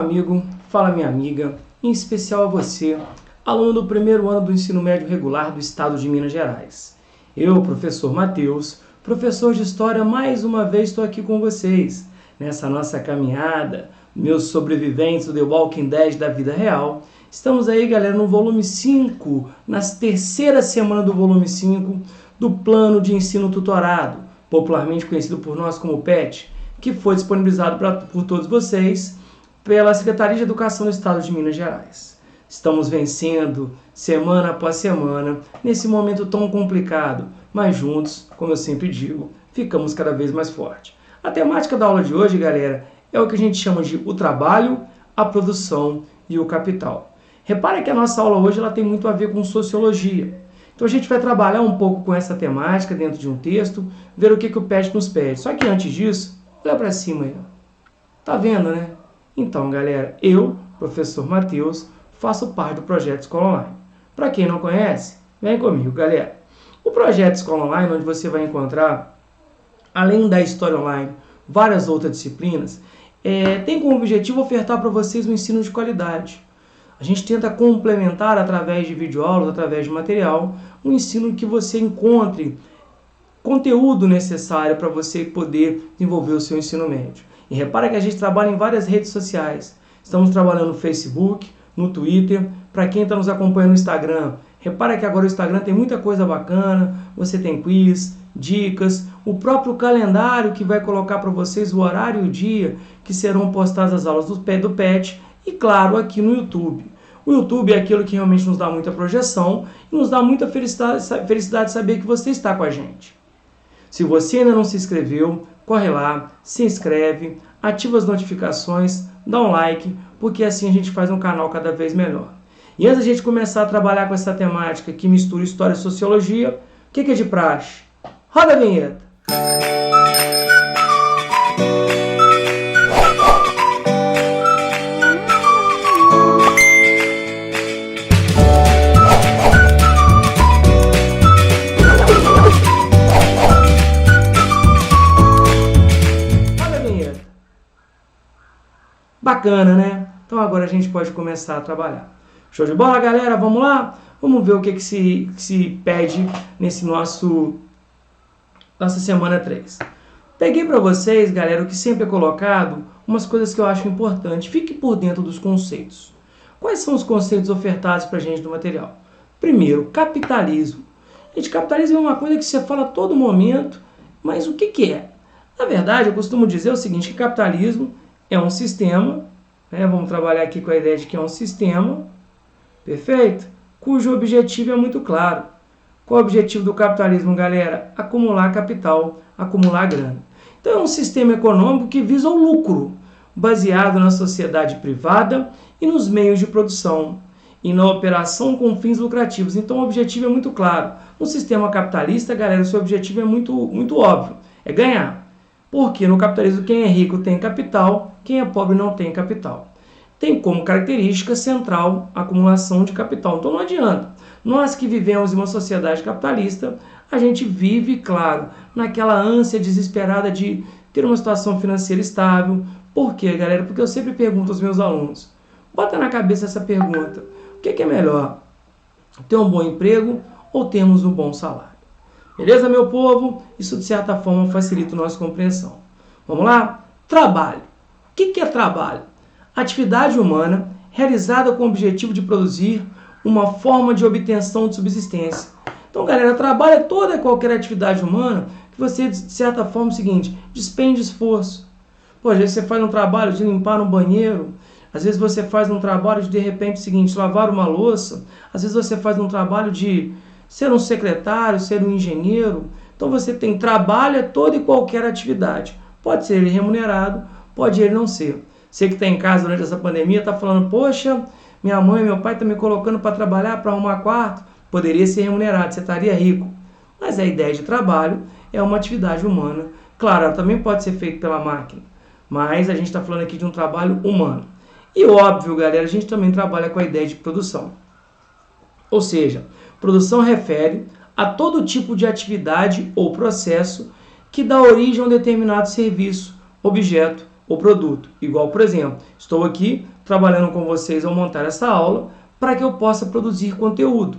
Amigo, fala minha amiga, em especial a você, aluno do primeiro ano do ensino médio regular do estado de Minas Gerais. Eu, professor Matheus, professor de História, mais uma vez estou aqui com vocês, nessa nossa caminhada, meus sobreviventes do The Walking Dead da vida real. Estamos aí, galera, no volume 5, na terceira semana do volume 5, do Plano de Ensino Tutorado, popularmente conhecido por nós como PET, que foi disponibilizado por todos vocês pela Secretaria de Educação do Estado de Minas Gerais. Estamos vencendo semana após semana nesse momento tão complicado, mas juntos, como eu sempre digo, ficamos cada vez mais fortes. A temática da aula de hoje, galera, é o que a gente chama de o trabalho, a produção e o capital. Repare que a nossa aula hoje ela tem muito a ver com sociologia. Então a gente vai trabalhar um pouco com essa temática dentro de um texto, ver o que o PET nos pede. Só que antes disso, olha para cima aí. Tá vendo, né? Então, galera, eu, professor Matheus, faço parte do Projeto Escola Online. Para quem não conhece, vem comigo, galera. O Projeto Escola Online, onde você vai encontrar, além da História Online, várias outras disciplinas, tem como objetivo ofertar para vocês um ensino de qualidade. A gente tenta complementar, através de videoaulas, através de material, um ensino que você encontre conteúdo necessário para você poder desenvolver o seu ensino médio. E repara que a gente trabalha em várias redes sociais. Estamos trabalhando no Facebook, no Twitter. Para quem está nos acompanhando no Instagram, repara que agora o Instagram tem muita coisa bacana. Você tem quiz, dicas, o próprio calendário que vai colocar para vocês o horário e o dia que serão postadas as aulas do PET. E claro, aqui no YouTube. O YouTube é aquilo que realmente nos dá muita projeção e nos dá muita felicidade de saber que você está com a gente. Se você ainda não se inscreveu, corre lá, se inscreve, ativa as notificações, dá um like, porque assim a gente faz um canal cada vez melhor. E antes de a gente começar a trabalhar com essa temática que mistura história e sociologia, o que é de praxe? Roda a vinheta! Bacana, né? Então agora a gente pode começar a trabalhar. Show de bola, galera? Vamos lá? Vamos ver o que se pede nesse nossa semana 3. Peguei para vocês, galera, o que sempre é colocado, umas coisas que eu acho importante. Fique por dentro dos conceitos. Quais são os conceitos ofertados para a gente do material? Primeiro, capitalismo. Gente, capitalismo é uma coisa que você fala a todo momento, mas o que é? Na verdade, eu costumo dizer o seguinte, que capitalismo é um sistema, né? Vamos trabalhar aqui com a ideia de que é um sistema, perfeito? Cujo objetivo é muito claro. Qual é o objetivo do capitalismo, galera? Acumular capital, acumular grana. Então é um sistema econômico que visa o lucro, baseado na sociedade privada e nos meios de produção, e na operação com fins lucrativos. Então o objetivo é muito claro. No sistema capitalista, galera, o seu objetivo é muito óbvio, é ganhar. Porque no capitalismo quem é rico tem capital, quem é pobre não tem capital. Tem como característica central a acumulação de capital. Então não adianta. Nós que vivemos em uma sociedade capitalista, a gente vive, claro, naquela ânsia desesperada de ter uma situação financeira estável. Por quê, galera? Porque eu sempre pergunto aos meus alunos, bota na cabeça essa pergunta, o que é melhor? Ter um bom emprego ou termos um bom salário? Beleza, meu povo? Isso, de certa forma, facilita a nossa compreensão. Vamos lá? Trabalho. O que é trabalho? Atividade humana realizada com o objetivo de produzir uma forma de obtenção de subsistência. Então, galera, trabalho é toda e qualquer atividade humana que você, de certa forma, é o seguinte, despende esforço. Pô, às vezes você faz um trabalho de limpar um banheiro, às vezes você faz um trabalho de repente, o seguinte, lavar uma louça, às vezes você faz um trabalho de ser um secretário, ser um engenheiro. Então você tem trabalho, é toda e qualquer atividade. Pode ser ele remunerado, pode ele não ser. Você que está em casa durante essa pandemia está falando, poxa, minha mãe e meu pai estão me colocando para trabalhar, para arrumar quarto. Poderia ser remunerado, você estaria rico. Mas a ideia de trabalho é uma atividade humana. Claro, ela também pode ser feita pela máquina, mas a gente está falando aqui de um trabalho humano. E óbvio, galera, a gente também trabalha com a ideia de produção. Ou seja, produção refere a todo tipo de atividade ou processo que dá origem a um determinado serviço, objeto o produto. Igual, por exemplo, estou aqui trabalhando com vocês ao montar essa aula para que eu possa produzir conteúdo.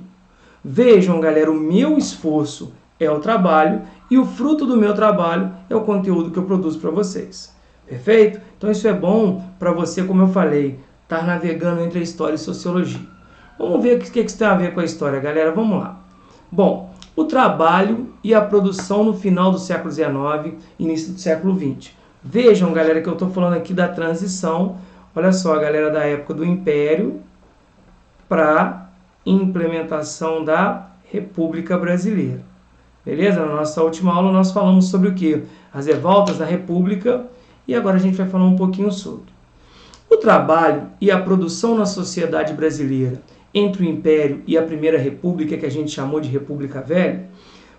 Vejam, galera, o meu esforço é o trabalho e o fruto do meu trabalho é o conteúdo que eu produzo para vocês. Perfeito? Então isso é bom para você, como eu falei, estar navegando entre a história e sociologia. Vamos ver o que isso tem a ver com a história, galera. Vamos lá. Bom, o trabalho e a produção no final do século XIX, início do século XX. Vejam, galera, que eu estou falando aqui da transição. Olha só, galera, da época do Império para implementação da República Brasileira. Beleza? Na nossa última aula nós falamos sobre o que? As revoltas da República, e agora a gente vai falar um pouquinho sobre o trabalho e a produção na sociedade brasileira entre o Império e a Primeira República, que a gente chamou de República Velha,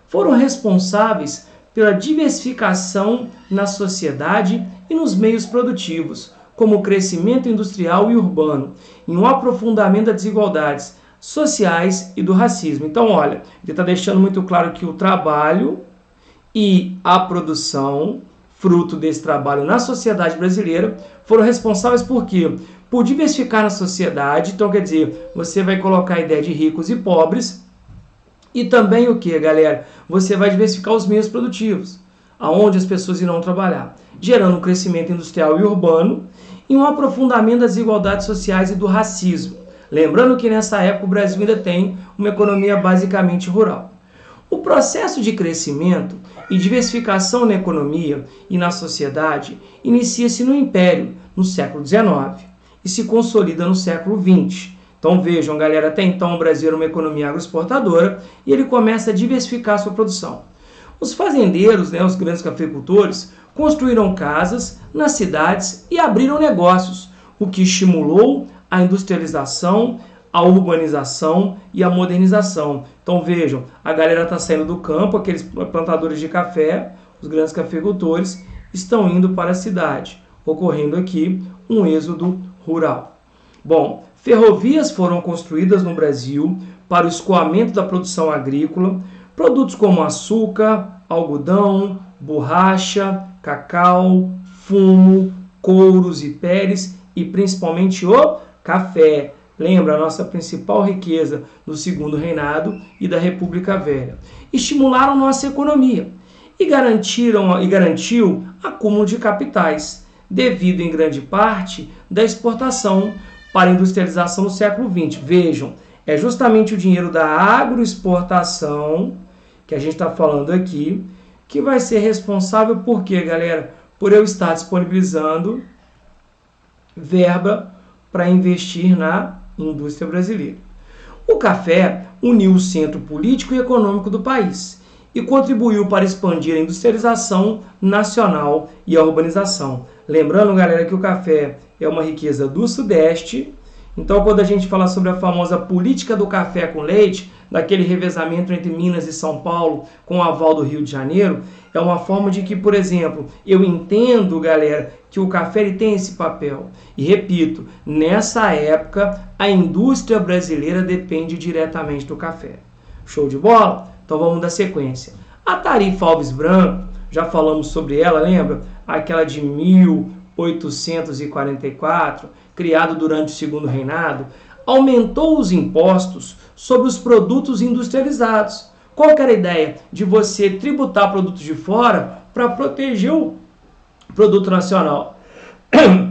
foram responsáveis pela diversificação na sociedade e nos meios produtivos, como o crescimento industrial e urbano, e um aprofundamento das desigualdades sociais e do racismo. Então, olha, ele está deixando muito claro que o trabalho e a produção, fruto desse trabalho na sociedade brasileira, foram responsáveis por quê? Por diversificar na sociedade. Então, quer dizer, você vai colocar a ideia de ricos e pobres, e também o que, galera? Você vai diversificar os meios produtivos, aonde as pessoas irão trabalhar, gerando um crescimento industrial e urbano e um aprofundamento das desigualdades sociais e do racismo. Lembrando que nessa época o Brasil ainda tem uma economia basicamente rural. O processo de crescimento e diversificação na economia e na sociedade inicia-se no Império, no século XIX, e se consolida no século XX. Então vejam, galera, até então o Brasil era uma economia agroexportadora e ele começa a diversificar sua produção. Os fazendeiros, os grandes cafeicultores, construíram casas nas cidades e abriram negócios, o que estimulou a industrialização, a urbanização e a modernização. Então vejam, a galera está saindo do campo, aqueles plantadores de café, os grandes cafeicultores, estão indo para a cidade, ocorrendo aqui um êxodo rural. Bom, ferrovias foram construídas no Brasil para o escoamento da produção agrícola, produtos como açúcar, algodão, borracha, cacau, fumo, couros e peles e principalmente o café. Lembra a nossa principal riqueza do Segundo Reinado e da República Velha. Estimularam nossa economia e garantiu acúmulo de capitais, devido em grande parte da exportação para a industrialização no século XX. Vejam, é justamente o dinheiro da agroexportação que a gente está falando aqui, que vai ser responsável por quê, galera? Por eu estar disponibilizando verba para investir na indústria brasileira. O café uniu o centro político e econômico do país e contribuiu para expandir a industrialização nacional e a urbanização. Lembrando, galera, que o café é uma riqueza do Sudeste. Então, quando a gente fala sobre a famosa política do café com leite, daquele revezamento entre Minas e São Paulo com o aval do Rio de Janeiro, é uma forma de que, por exemplo, eu entendo, galera, que o café ele tem esse papel. E repito, nessa época, a indústria brasileira depende diretamente do café. Show de bola? Então vamos dar sequência. A tarifa Alves Branco, já falamos sobre ela, lembra? Aquela de 1844, criado durante o Segundo Reinado, aumentou os impostos sobre os produtos industrializados. Qual que era a ideia? De você tributar produtos de fora para proteger o produto nacional.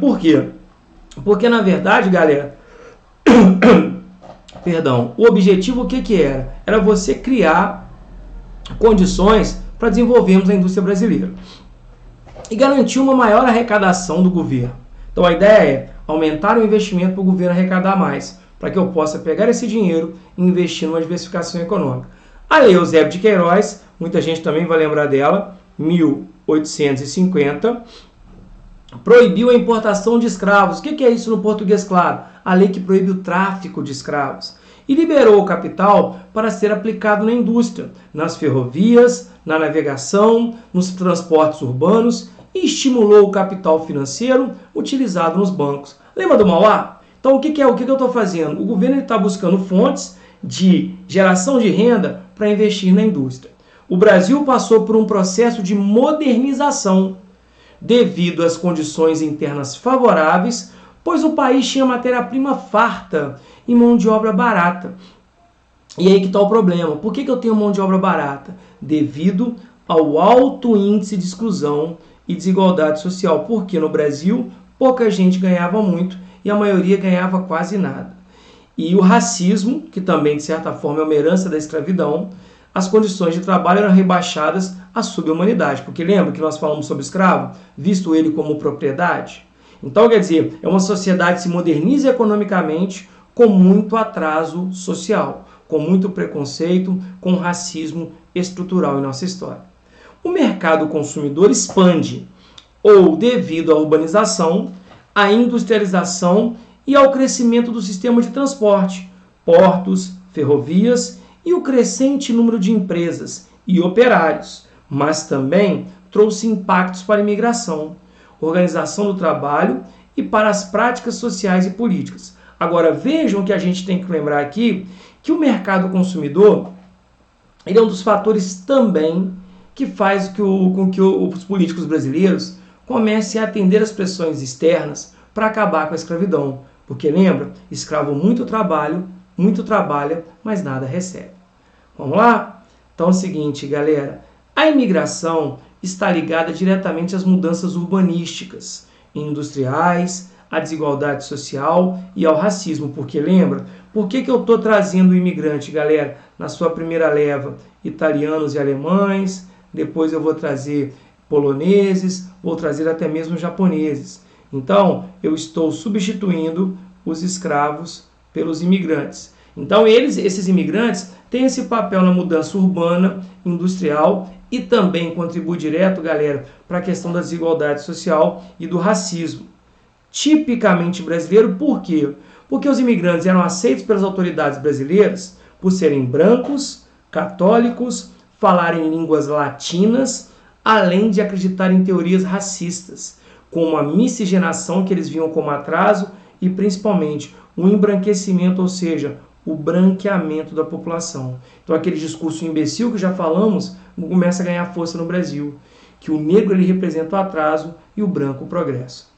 Por quê? Porque, na verdade, galera, perdão, o objetivo o que era? Era você criar condições para desenvolvermos a indústria brasileira e garantir uma maior arrecadação do governo. Então, a ideia é aumentar o investimento para o governo arrecadar mais, para que eu possa pegar esse dinheiro e investir numa diversificação econômica. A Lei Eusébio de Queiroz, muita gente também vai lembrar dela, 1850, proibiu a importação de escravos. O que é isso no português claro? A lei que proíbe o tráfico de escravos. E liberou o capital para ser aplicado na indústria, nas ferrovias, na navegação, nos transportes urbanos e estimulou o capital financeiro utilizado nos bancos. Lembra do Mauá? Então, o que eu estou fazendo? O governo está buscando fontes de geração de renda para investir na indústria. O Brasil passou por um processo de modernização. devido às condições internas favoráveis, pois o país tinha matéria-prima farta e mão de obra barata. E aí que está o problema. Por que eu tenho mão de obra barata? Devido ao alto índice de exclusão e desigualdade social. Porque no Brasil, pouca gente ganhava muito e a maioria ganhava quase nada. E o racismo, que também de certa forma é uma herança da escravidão, as condições de trabalho eram rebaixadas à subhumanidade. Porque lembra que nós falamos sobre o escravo, visto ele como propriedade? Então, quer dizer, é uma sociedade que se moderniza economicamente com muito atraso social, com muito preconceito, com racismo estrutural em nossa história. O mercado consumidor expande, ou devido à urbanização, à industrialização e ao crescimento do sistema de transporte, portos, ferrovias e o crescente número de empresas e operários, mas também trouxe impactos para a imigração, organização do trabalho e para as práticas sociais e políticas. Agora vejam que a gente tem que lembrar aqui que o consumidor ele é um dos fatores também que faz com que os políticos brasileiros comecem a atender as pressões externas para acabar com a escravidão. Porque lembra, escravo muito trabalha, mas nada recebe. Vamos lá? Então é o seguinte, galera, a imigração está ligada diretamente às mudanças urbanísticas, industriais, à desigualdade social e ao racismo. Porque lembra, por que eu estou trazendo o imigrante, galera? Na sua primeira leva, italianos e alemães, depois eu vou trazer poloneses, vou trazer até mesmo japoneses. Então, eu estou substituindo os escravos pelos imigrantes. Então, esses imigrantes têm esse papel na mudança urbana, industrial e também contribui direto, galera, para a questão da desigualdade social e do racismo. Tipicamente brasileiro, por quê? Porque os imigrantes eram aceitos pelas autoridades brasileiras por serem brancos, católicos, falarem línguas latinas, além de acreditar em teorias racistas, como a miscigenação que eles viam como atraso e principalmente o embranquecimento, ou seja, o branqueamento da população. Então aquele discurso imbecil que já falamos começa a ganhar força no Brasil, que o negro ele representa o atraso e o branco o progresso.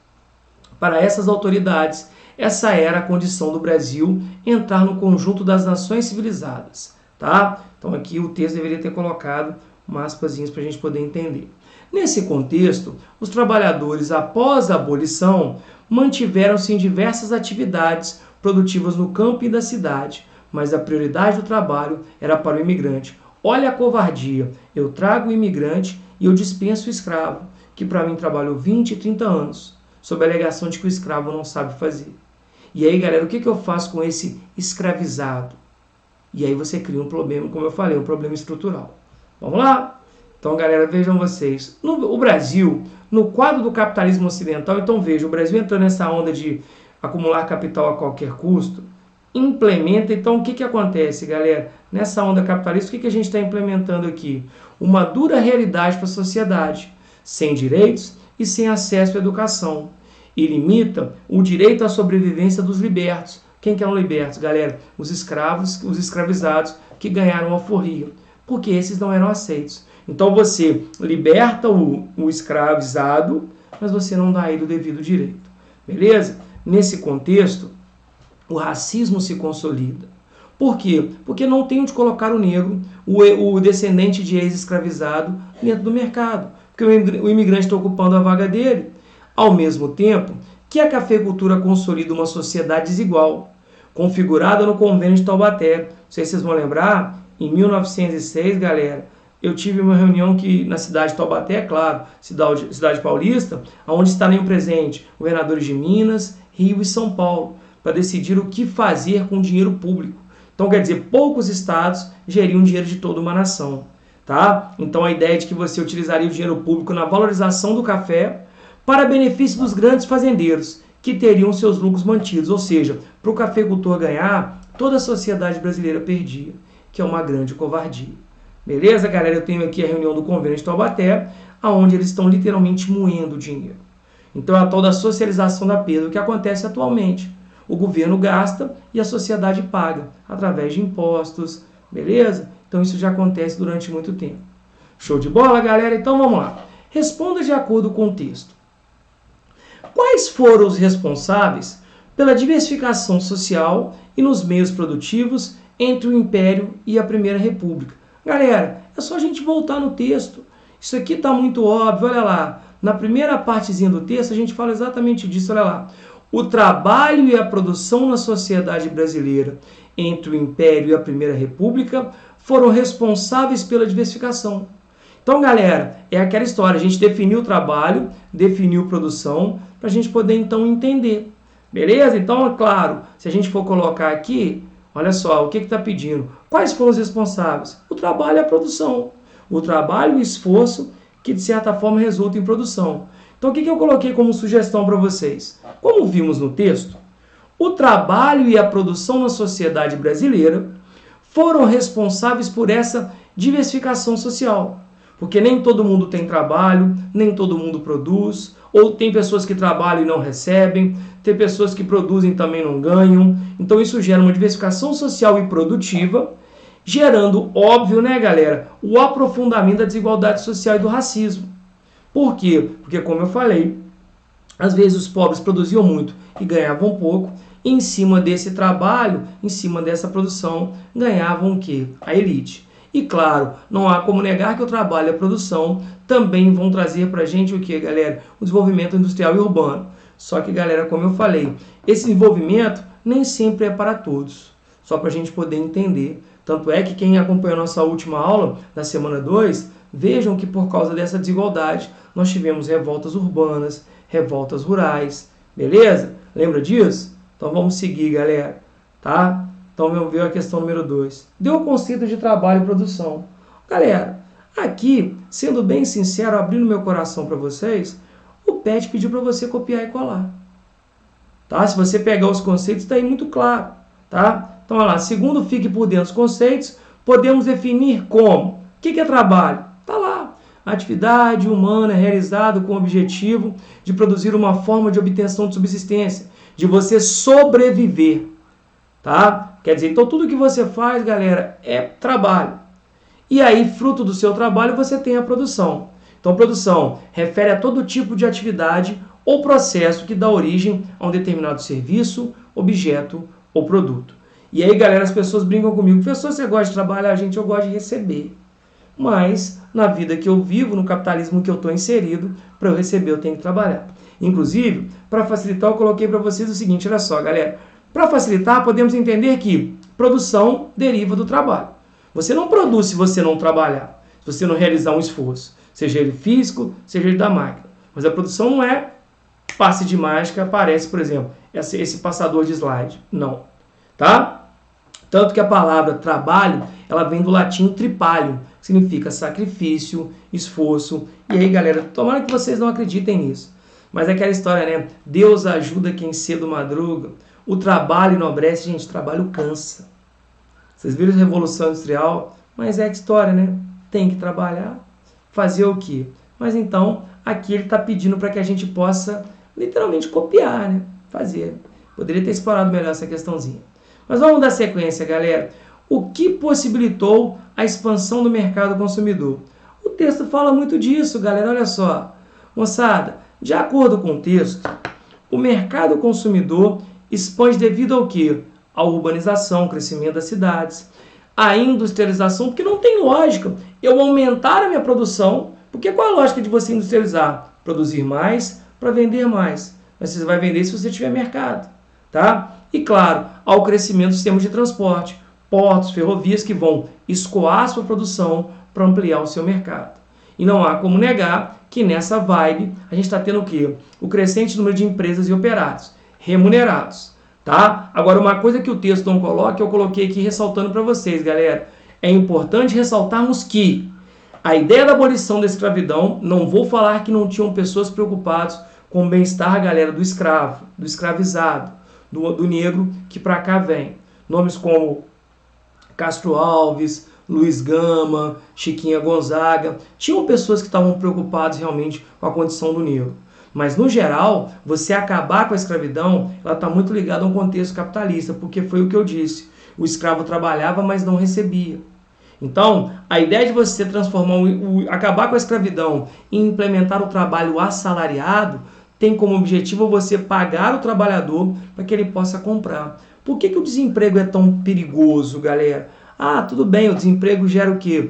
Para essas autoridades, essa era a condição do Brasil entrar no conjunto das nações civilizadas. Tá? Então aqui o texto deveria ter colocado umas aspasinhas para a gente poder entender. Nesse contexto, os trabalhadores, após a abolição, mantiveram-se em diversas atividades produtivas no campo e da cidade, mas a prioridade do trabalho era para o imigrante. Olha a covardia, eu trago o imigrante e eu dispenso o escravo, que para mim trabalhou 20 e 30 anos, sob a alegação de que o escravo não sabe fazer. E aí, galera, o que eu faço com esse escravizado? E aí você cria um problema, como eu falei, um problema estrutural. Vamos lá? Então, galera, vejam vocês. O Brasil, no quadro do capitalismo ocidental, então veja, o Brasil entrou nessa onda de acumular capital a qualquer custo, implementa, então o que acontece, galera? Nessa onda capitalista, o que a gente está implementando aqui? Uma dura realidade para a sociedade, sem direitos e sem acesso à educação. E limita o direito à sobrevivência dos libertos. Quem que eram libertos, galera? Os escravos, os escravizados que ganharam alforria, porque esses não eram aceitos. Então você liberta o escravizado, mas você não dá a ele o devido direito. Beleza? Nesse contexto, o racismo se consolida. Por quê? Porque não tem onde colocar o negro, o descendente de ex-escravizado, dentro do mercado. Porque o imigrante está ocupando a vaga dele. Ao mesmo tempo que a cafeicultura consolida uma sociedade desigual, configurada no Convênio de Taubaté. Não sei se vocês vão lembrar, em 1906, galera, eu tive uma reunião na cidade de Taubaté, claro, cidade paulista, onde estariam presentes governadores de Minas, Rio e São Paulo, para decidir o que fazer com o dinheiro público. Então, quer dizer, poucos estados geriam o dinheiro de toda uma nação. Tá? Então, a ideia é de que você utilizaria o dinheiro público na valorização do café para benefício dos grandes fazendeiros, que teriam seus lucros mantidos. Ou seja, para o cafeicultor ganhar, toda a sociedade brasileira perdia, que é uma grande covardia. Beleza, galera? Eu tenho aqui a reunião do Convênio de Taubaté, onde eles estão literalmente moendo o dinheiro. Então, é a tal da socialização da perda, o que acontece atualmente. O governo gasta e a sociedade paga, através de impostos, beleza? Então, isso já acontece durante muito tempo. Show de bola, galera? Então, vamos lá. Responda de acordo com o texto. Quais foram os responsáveis pela diversificação social e nos meios produtivos entre o Império e a Primeira República? Galera, é só a gente voltar no texto. Isso aqui está muito óbvio, olha lá. Na primeira partezinha do texto a gente fala exatamente disso, olha lá. O trabalho e a produção na sociedade brasileira entre o Império e a Primeira República foram responsáveis pela diversificação. Então, galera, é aquela história, a gente definiu o trabalho, definiu produção, para a gente poder, então, entender. Beleza? Então, é claro, se a gente for colocar aqui, olha só, o que está pedindo? Quais foram os responsáveis? O trabalho e a produção. O trabalho e o esforço que, de certa forma, resulta em produção. Então, o que eu coloquei como sugestão para vocês? Como vimos no texto, o trabalho e a produção na sociedade brasileira foram responsáveis por essa diversificação social. Porque nem todo mundo tem trabalho, nem todo mundo produz, ou tem pessoas que trabalham e não recebem, tem pessoas que produzem e também não ganham. Então isso gera uma diversificação social e produtiva, gerando, óbvio, né, galera, o aprofundamento da desigualdade social e do racismo. Por quê? Porque, como eu falei, às vezes os pobres produziam muito e ganhavam pouco, e em cima desse trabalho, em cima dessa produção, ganhavam o quê? A elite. E claro, não há como negar que o trabalho e a produção também vão trazer para a gente o que, galera? O desenvolvimento industrial e urbano. Só que, galera, como eu falei, esse desenvolvimento nem sempre é para todos. Só para a gente poder entender. Tanto é que quem acompanhou a nossa última aula, da semana 2, vejam que por causa dessa desigualdade, nós tivemos revoltas urbanas, revoltas rurais. Beleza? Lembra disso? Então vamos seguir, galera. Tá? Então, vamos ver a questão número 2. Deu o conceito de trabalho e produção. Galera, aqui, sendo bem sincero, abrindo meu coração para vocês, o PET pediu para você copiar e colar. Tá? Se você pegar os conceitos, está aí muito claro. Tá? Então, olha lá. Segundo fique por dentro dos conceitos, podemos definir como. O que é trabalho? Está lá. Atividade humana realizada com o objetivo de produzir uma forma de obtenção de subsistência, de você sobreviver. Tá? Quer dizer, então tudo que você faz, galera, é trabalho. E aí, fruto do seu trabalho, você tem a produção. Então, produção refere a todo tipo de atividade ou processo que dá origem a um determinado serviço, objeto ou produto. E aí, galera, as pessoas brincam comigo. Professor, você gosta de trabalhar? Gente, eu gosto de receber. Mas, na vida que eu vivo, no capitalismo que eu estou inserido, para eu receber, eu tenho que trabalhar. Inclusive, para facilitar, eu coloquei para vocês o seguinte, olha só, galera. Para facilitar, podemos entender que produção deriva do trabalho. Você não produz se você não trabalhar, se você não realizar um esforço, seja ele físico, seja ele da máquina. Mas a produção não é passe de mágica, aparece, por exemplo, esse passador de slide. Não. Tá? Tanto que a palavra trabalho, ela vem do latim tripalium, que significa sacrifício, esforço. E aí, galera, tomara que vocês não acreditem nisso. Mas é aquela história, né? Deus ajuda quem cedo madruga. O trabalho enobrece, gente, trabalho cansa. Vocês viram a Revolução Industrial? Mas é que história, né? Tem que trabalhar. Fazer o quê? Mas então, aqui ele está pedindo para que a gente possa, literalmente, copiar, né? Fazer. Poderia ter explorado melhor essa questãozinha. Mas vamos dar sequência, galera. O que possibilitou a expansão do mercado consumidor? O texto fala muito disso, galera. Olha só. Moçada, de acordo com o texto, o mercado consumidor expande devido ao quê? A urbanização, o crescimento das cidades, a industrialização, porque não tem lógica eu aumentar a minha produção, porque qual é a lógica de você industrializar? Produzir mais para vender mais. Mas você vai vender se você tiver mercado. Tá? E claro, ao crescimento dos sistemas de transporte, portos, ferrovias que vão escoar a sua produção para ampliar o seu mercado. E não há como negar que nessa vibe a gente está tendo o quê? O crescente número de empresas e operários remunerados, tá? Agora, uma coisa que o texto não coloca, eu coloquei aqui ressaltando para vocês, galera. É importante ressaltarmos que a ideia da abolição da escravidão, não vou falar que não tinham pessoas preocupadas com o bem-estar, galera, do escravo, do escravizado, do negro que para cá vem. Nomes como Castro Alves, Luiz Gama, Chiquinha Gonzaga, tinham pessoas que estavam preocupadas realmente com a condição do negro. Mas, no geral, você acabar com a escravidão, ela está muito ligada a um contexto capitalista, porque foi o que eu disse. O escravo trabalhava, mas não recebia. Então, a ideia de você transformar, acabar com a escravidão e implementar o trabalho assalariado tem como objetivo você pagar o trabalhador para que ele possa comprar. Por que o desemprego é tão perigoso, galera? Ah, tudo bem, o desemprego gera o quê?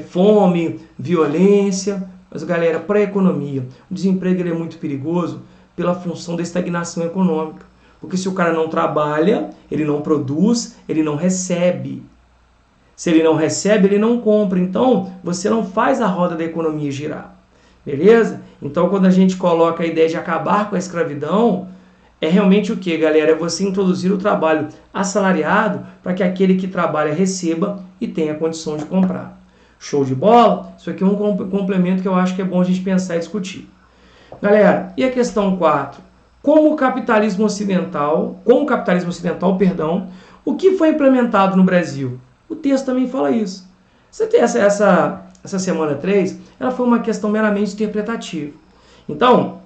Fome, violência, mas galera, para a economia, o desemprego ele é muito perigoso pela função da estagnação econômica. Porque se o cara não trabalha, ele não produz, ele não recebe. Se ele não recebe, ele não compra. Então, você não faz a roda da economia girar. Beleza? Então, quando a gente coloca a ideia de acabar com a escravidão, é realmente o que, galera? É você introduzir o trabalho assalariado para que aquele que trabalha receba e tenha condição de comprar. Show de bola? Isso aqui é um complemento que eu acho que é bom a gente pensar e discutir. Galera, e a questão 4? Com o capitalismo ocidental, o que foi implementado no Brasil? O texto também fala isso. Essa semana 3, ela foi uma questão meramente interpretativa. Então,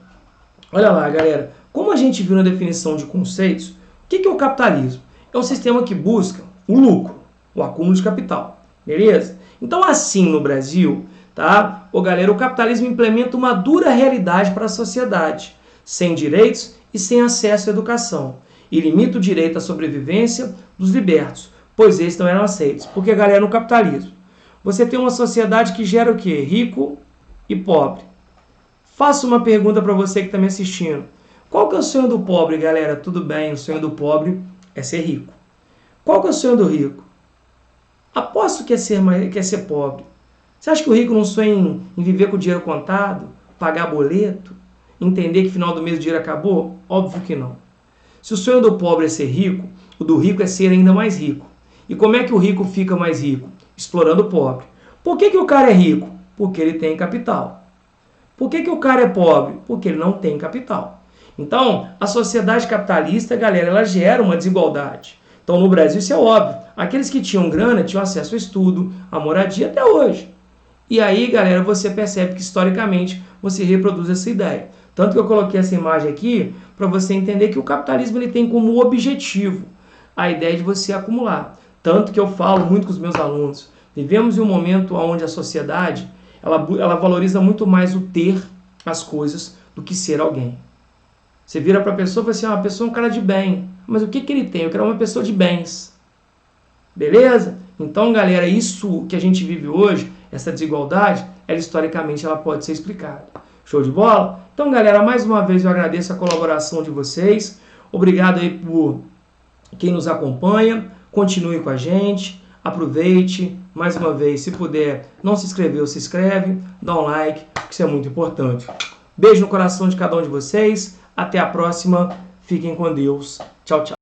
olha lá, galera. Como a gente viu na definição de conceitos, o que é o capitalismo? É um sistema que busca o lucro, o acúmulo de capital. Beleza? Então, assim no Brasil, tá? Galera, o capitalismo implementa uma dura realidade para a sociedade, sem direitos e sem acesso à educação, e limita o direito à sobrevivência dos libertos, pois esses não eram aceitos. Porque, galera, no capitalismo, você tem uma sociedade que gera o quê? Rico e pobre. Faço uma pergunta para você que está me assistindo. Qual que é o sonho do pobre, galera? Tudo bem, o sonho do pobre é ser rico. Qual que é o sonho do rico? Aposto que é ser pobre. Você acha que o rico não sonha em viver com o dinheiro contado, pagar boleto, entender que no final do mês o dinheiro acabou? Óbvio que não. Se o sonho do pobre é ser rico, o do rico é ser ainda mais rico. E como é que o rico fica mais rico? Explorando o pobre. Por que o cara é rico? Porque ele tem capital. Por que o cara é pobre? Porque ele não tem capital. Então, a sociedade capitalista, galera, ela gera uma desigualdade. Então, no Brasil, isso é óbvio. Aqueles que tinham grana tinham acesso ao estudo, à moradia até hoje. E aí, galera, você percebe que, historicamente, você reproduz essa ideia. Tanto que eu coloquei essa imagem aqui para você entender que o capitalismo ele tem como objetivo a ideia de você acumular. Tanto que eu falo muito com os meus alunos. Vivemos em um momento onde a sociedade ela valoriza muito mais o ter as coisas do que ser alguém. Você vira para a pessoa e fala assim, uma pessoa é um cara de bem. Mas o que ele tem? Eu quero uma pessoa de bens. Beleza? Então, galera, isso que a gente vive hoje, essa desigualdade, historicamente ela pode ser explicada. Show de bola? Então, galera, mais uma vez eu agradeço a colaboração de vocês. Obrigado aí por quem nos acompanha. Continue com a gente. Aproveite. Mais uma vez, se puder, não se inscreveu, se inscreve. Dá um like, porque isso é muito importante. Beijo no coração de cada um de vocês. Até a próxima. Fiquem com Deus. Tchau, tchau.